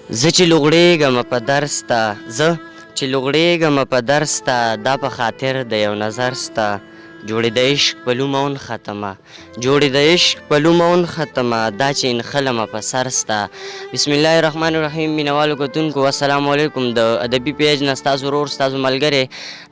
زه چې لوغړېږم په درس ته زه چې لوغړېږم په درس ته دا په خاطر د یو نظر سته جوړې د عشق په لومه ونختمه جوړې د عشق په لومه ونختمه دا چې انخلمه په سر سته بسم الله الرحمن الرحیم مینوالو کتونکو السلام علیکم د ادبي پیج نه ستاسو ورور ستاسو ملګری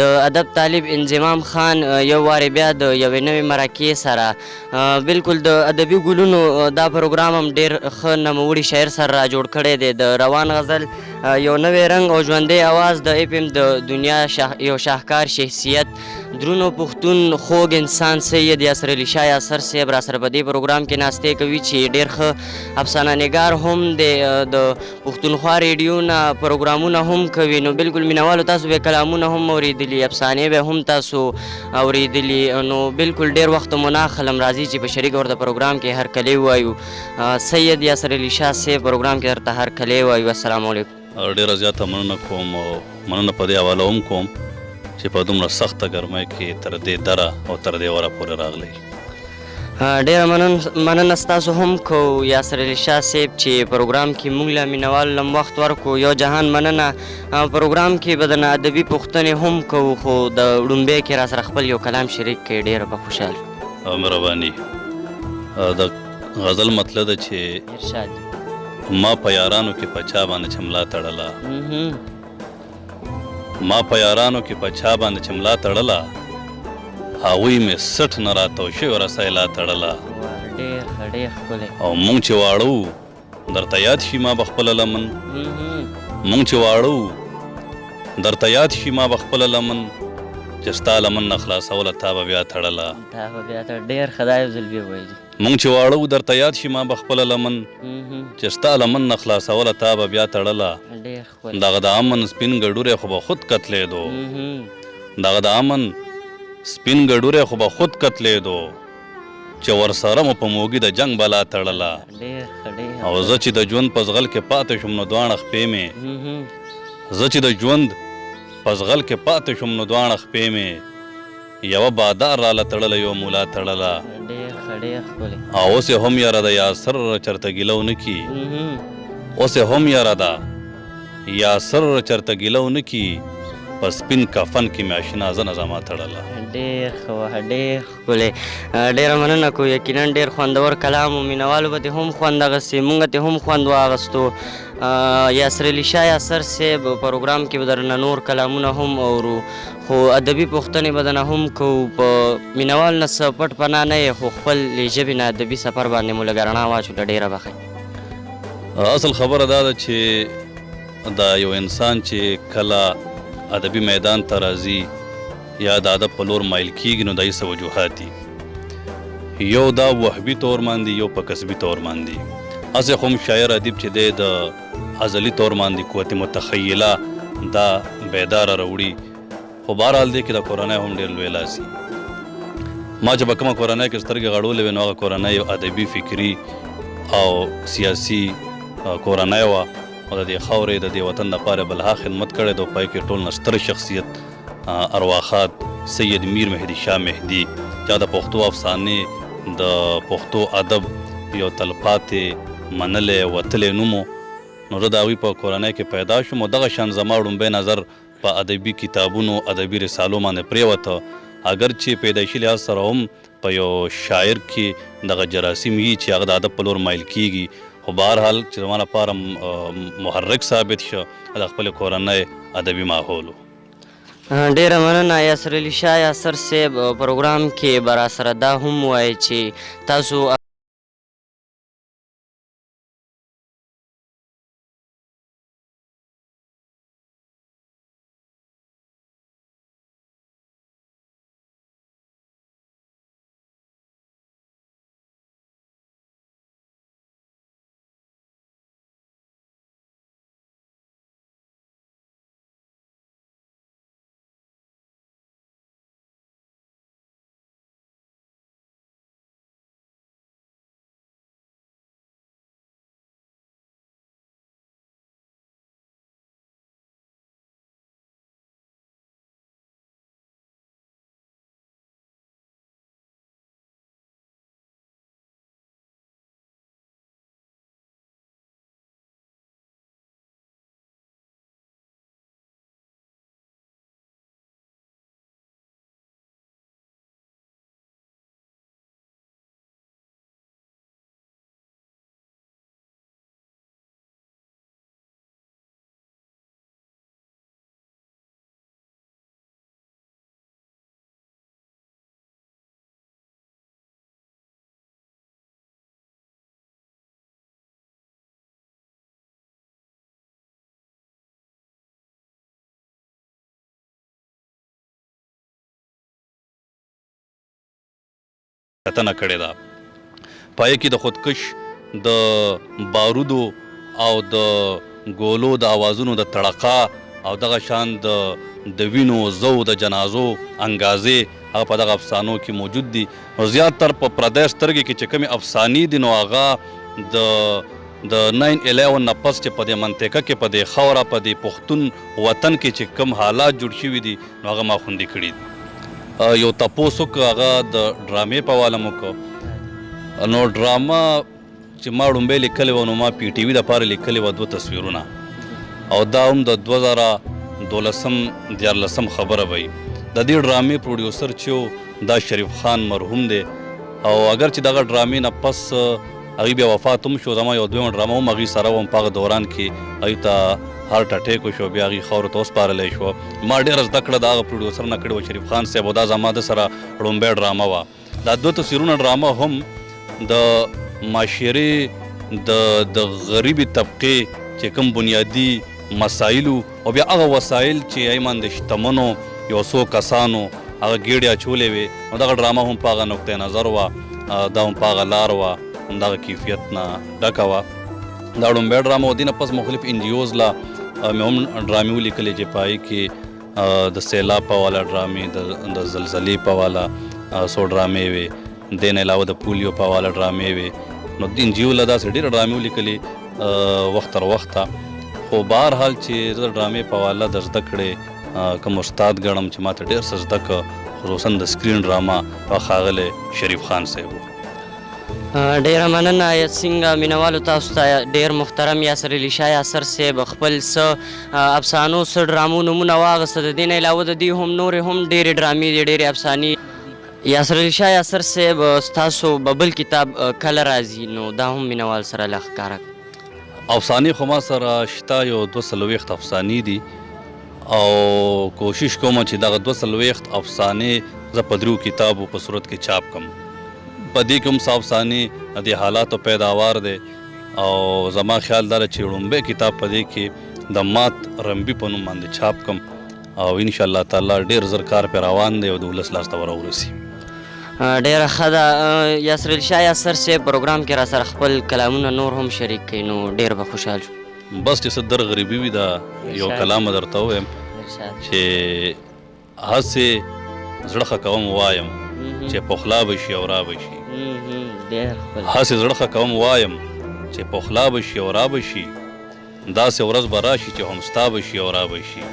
د ادب طالب انضمام خان یو وارې بیا د یوې نوې مرکې سره بالکل د ادبي ګلونو دا پروګرام هم ډېر ښه نوموړي شاعر سره را جوړ کړی دی د روان غزل یو نوی رنګ او ژوندی اواز د اف ام د دنیا یو شاهکار شخصیت درونو پښتون خوږ انسان سید یاسر علي شاه یاسر صاحب را سره په دې پروګرام کې ناستې کوي چې ډېر ښه افسانه نګار هم دی د پښتونخوا ریډیو نه پروګرامونه هم کوي نو بالکل مینوالو تاسو به کلامونه هم اورېدلي افسانې به هم تاسو اورېدلي نو بالکل ډېر وخت مو نه اخلم راځي چې په شریک ورته پروګرام کې هرکلی ووایو سید یاسر علي شاه صاحب پروګرام کې درته هرکلی ووایو السلام علیکم ډېره زیاته مننه کوم او مننه په دې حواله هم کوم چې په دومره سخته ګرمۍ کې تر دې دره او تر دې وره پورې راغلی ډېره مننه ستاسو هم کو یاسر علي شاه صاحب چې پروګرام کې موږ له مینوالو لم وخت ورکو یو جهان مننه پروګرام کې به د ادبي پوښتنې هم کوو خو د ړومبۍ کې را سره خپل یو کلام شریک کړي ډېره به خوشحال مهرباني د غزل مطلب ده چې ارشاد ما په یارانو کې په چا باندې چې ملا تړله ما په یارانو کې په چا باندې چې ملا تړله هغوی مې سټ نه راتاو شوې رسۍ لا تړله او مونږ چې واړه وو درته یاد شي ما به خپله لمن مونږ چې واړه وو درته یاد شي ما به خپله لمن چې ستا لمن نه خلاصوله تا به بیا تړله مونږ چې واړه وو درته یاد شي ما به خپله لمن چې ستا لمن نه خلاصوله تا به بیا تړله دغه د امن سپین ګډوری خو به خود کتلیدو دغه د امن سپین ګډوری خو به خود کتلیدو چې ورسره مو په موږي د جنګ بلا تړله او زه چې د ژوند په زغل کې پاتې شوم نو دواړه خپې مې زه چې د ژوند په زغل کې پاتې شوم نو دواړه خپې مې یوه بادار راله تړله یو مولا تړله او اوس یې هم یاره ده یاسر چرته ګیله ونه کي اوس یې هم یاره ده یاسر چرته ګیله ونه کي په سپین کفن کې مې اشنا زنه زما تړله ډېر ښه وه ډېر ښکلی ډېره مننه کوو یقینا ډېر خوندور کلام و مینوالو به دې هم خوند اخیستې مونږ ته هم خوند واخیستو یاسر علي شاه یاسر صاحب پروګرام کې به درنه نور کلامونه هم اورو خو ادبي پوښتنې به درنه هم کوو په مینوال نه څه پټ پناه نه یې خو خپل ژبې نه ادبي سفر باندې مو لږه رڼا واچوله ډېره بخښئ اصل خبره دا ده چې دا یو انسان چې کله ادبي میدان ته راځي یا د ادب په لور مایل کیږي نو د هیڅ وجوهات دي یو دا وهبي طور باندې یو په کسبي طور باندې هسې خو هم شاعر ادیب چې دی د ازلي طور باندې قوت متخیله دا بیداره راوړي خو بهرحال دی کې د کورنۍ هم ډېر لوی لاس ما چې په کومه کورنۍ کې سترګې غړولې وې نو هغه کورنۍ یو ادبي فکري او سیاسي کورنۍ وه او د دې خاورې د دې وطن دپاره بلها خدمت کړی دی او پای کې ټول نه ستر شخصیت ارواخات سید میر مهدي شاه مهدي چې د پښتو افسانې د پښتو ادب یو تلپاتې منلی وتلی نوم نو زه د هغوی په کورنۍ کې پیدا شوم او دغه شان زما ړومبی نظر په ادبي کتابونو ادبي رسالو باندې پرېوته اگر چې پیدایشي لحاظ سره هم په یو شاعر کې دغه جراثیم وي چې هغه د ادب په لور مایل کیږي خو بهرحال چې زما لپاره محرک ثابت شه د خپلې کورنۍ ادبي ماحول ډېره مننه یاسر علي شاه یاسر صاحب پروګرام کې به را سره دا هم ووایي چې تاسو کتنه کړې ده. په هغې کې د خودکش د بارودو او د ګولو د اوازونو د تړقا او دغه شان د وینو زو د جنازو انګازې هغه په دغه افسانو کې موجود دي. نو زیاتر په پردی سترګې کې چې کومې افسانې دي نو هغه د 9/11 نه پس چې په دې منطقه کې په دې خاوره په دې پښتون وطن کې چې کوم حالات جوړ شوي دي نو هغه ما خوندي کړي دي. یو تپوس وکړه هغه د ډرامې په حواله مو وکړو. نو ډرامه چې ما ړومبی لیکلې وه نو ما پی ټي وي دپاره لیکلې وه 2 تصویرونه او دا هم د 2012 خبره به وي. د دې ډرامې پروډیوسر چې و دا شریف خان مرحوم دی او اگر چې دغه ډرامې نه پس هغوی بیا وفات هم شو. زما یو دویمه ډرامه هم هغوی سره وم په هغه دوران کې هغوی ته هارټ اټیک وشو بیا هغوی خاورو ته وسپارلی شوه. ما ډېره زده کړه د هغه پروډیوسر نه کړې وه شریف خان صاحب او دا زما د سره ړومبی ډرامه وه. دا 2 تصویرونه ډرامه هم د معاشرې د غریبې طبقې چې کوم بنیادي مسایلو او بیا هغه وسایل چې ایمان د شتمنو یو څو کسانو هغه ګېډې اچولې وې نو دغه ډرامه هم په هغه نقطې نظر وه دا هم په هغه لار وه همدغه کیفیت نه ډکه وه. دا ړومبی ډرامه و دې نه پس مختلف NGOs لا مې هم ډرامې ولیکلې چې په هغې کې د سیلاب په حواله ډرامې د زلزلې په حواله څو ډرامې وې دې نه علاوه د پولیو په حواله ډرامې وې نو NGO له داسې ډېرې ډرامې ولیکلې وخت تر وخته. خو بهرحال چې زه د ډرامې په حواله د زده کړې کوم استاد ګڼم چې ما ته ډېر څه زده کړه خصوصا د سکرین ډرامه هغه ښاغلی شریف خان صاحب و. ډیره مننه څنګه مینوالو تاسو ته ډیر محترم یاسر علي شاه یاسر صاحب خپل څه افسانو څه ډرامو نومونه واغسته. د دې نه علاوه د دې هم نورې هم ډېرې ډرامې دي ډېرې افسانې. یاسر علي شاه یاسر صاحب ستاسو به بل کتاب کله راځي نو دا هم مینوال سره لږ ښکاره کړه. افسانې خو ما سره شته یو 240 افسانې دي او کوشش کوم چې دغه 240 افسانې زه په 3 کتابو په صورت کې چاپ کړم. په دې کې هم څه افسانې د حالاتو پیداوار دی او زما خیال دا چې ړومبی کتاب په دې کې د مات رمبي په نوم باندې چاپ کړم او انشاءالله تعالی ډېر زر کار پرې روان دی او د ولس لاس ته ورورسي. ډیره ښه ده. یاسر علي شاه یاسر صاحب پروګرام کې را سره خپل کلامونه نور هم شریک کړي نو ډېر به خوشحال شو. بس چې څه در غریبي وي دا یو کلام درته ووایم چې هسې زړه ښه کوم وایم چې پخلا به شي او را به شي. هسې زړه ښه کوم وایم چې پخلا به شي او را به شي داسې ورځ به راشي چې هم ستا به شي او را به شي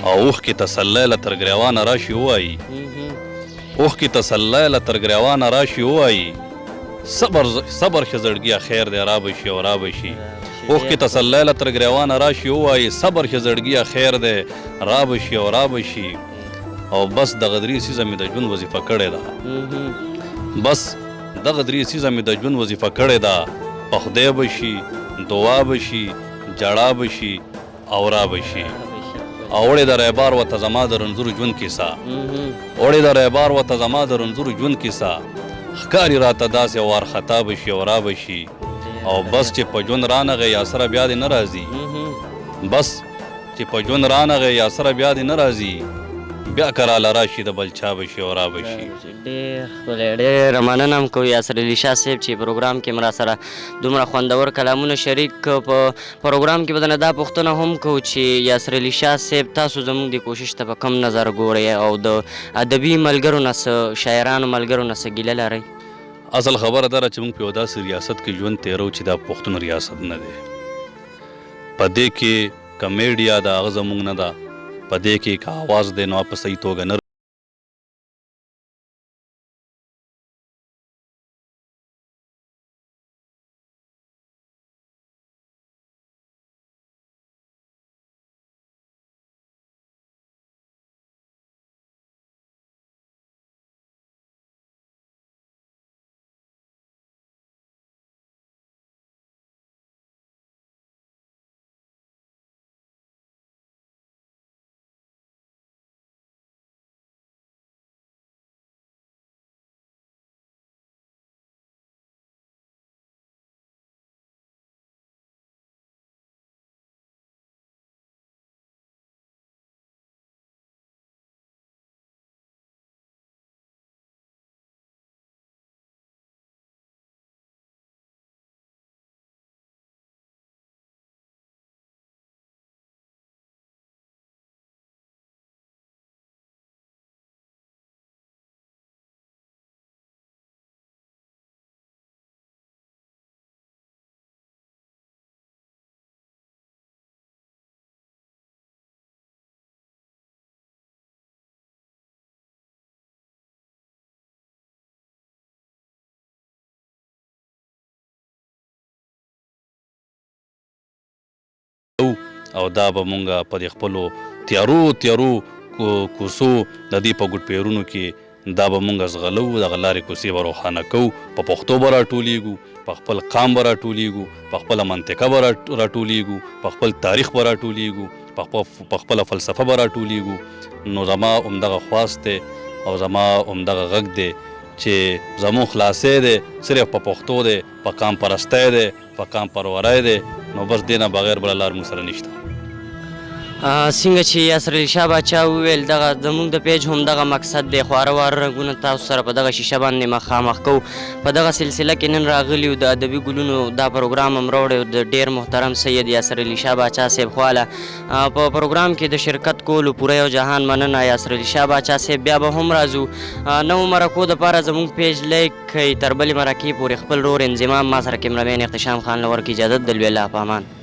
او اوښکې تسلی له تر ګریوانه راشي ووایي اوښکې تسلی له تر ګریوانه راشي ووایي صبر شه زړګیه خیر دی را به شي او را به شي اوښکې تسلی له تر ګریوانه راشي ووایي صبر شه زړګیه خیر دی را به شي او را به شي او بس دغه 3 څیزه مې د ژوند وظیفه کړې ده. بس دغه 3 څیزه مې د ژوند وظیفه کړې ده په خدای به شي دعا به شي جړا به شي او را به شي او وړې د ریبار وته زما د رنځور ژوند کیسه وړې د ریبار وته زما د رنځور ژوند کیسه ښکاري راته داسې وارخطا به شي او را به شي او بس چې په ژوند رانغی یا سره بیا دې نه راځي بس چې په ژوند رانغی یا سره بیا دې نه راځي بیا که راله راشي د بل چا به شي او را به شي. ډېر ښکلی ډېره مننه هم کوو یاسر علي شاه صاحب چې پروګرام کې م را سره دومره خوندور کلامونه شریک کړه. په پروګرام کې به درنه دا پوښتنه هم کوو چې یاسر علي شاه صاحب تاسو زموږ د کوشش ته په کم نظر ګورئ او د ادبي ملګرو نه څه شاعرانو ملګرو نه څه ګیله لرئ؟ اصل خبره دا چې موږ په یو داسې ریاست کې ژوند تېرو چې دا پښتون ریاست نه دی. په دې کې که میډیا ده هغه زموږ نه ده په دې کې که اواز دی نو په صحیح توګه نه او دا به مونږ په دې خپلو تیارو کوڅو د دې په ګوټ پیرونو کې دا به مونږ زغلو دغه لارې کوڅې به روښانه کوو په پښتو به راټولیږو په خپل قام به راټولیږو په خپله منطقه به راټولیږو په خپل تاریخ به راټولیږو په خپله فلسفه به راټولیږو نو زما همدغه خواست دی او زما همدغه غږ دی چې زمون خلاصی دی صرف په پښتو دی په قام پرستی دی په قام پروری دی نو بس دې نه بغیر بله لار موږ سره نشته څنګه چې یاسر علي شاه باچا وویل دغه زموږ د پیج هم دغه مقصد دی خواره واره رنګونه تاسو سره په دغه شیشه باندې مخامخ کوو په دغه سلسله کې نن راغلي د ادبي ګلونو دا پروګرام هم راوړی د ډېر محترم سید یاسر علي شاه باچا صاحب خواله په پروګرام کې د شرکت کولو پوره یو جهان مننه یاسر علي شاه باچا صاحب بیا به هم راځو نوو مرکو دپاره زموږ پیج لایک کړئ تر بلې مرکې پورې خپل رور انضمام ما سره کیمرامین احتشام خان له ورکړي اجازت د لوی الله په امان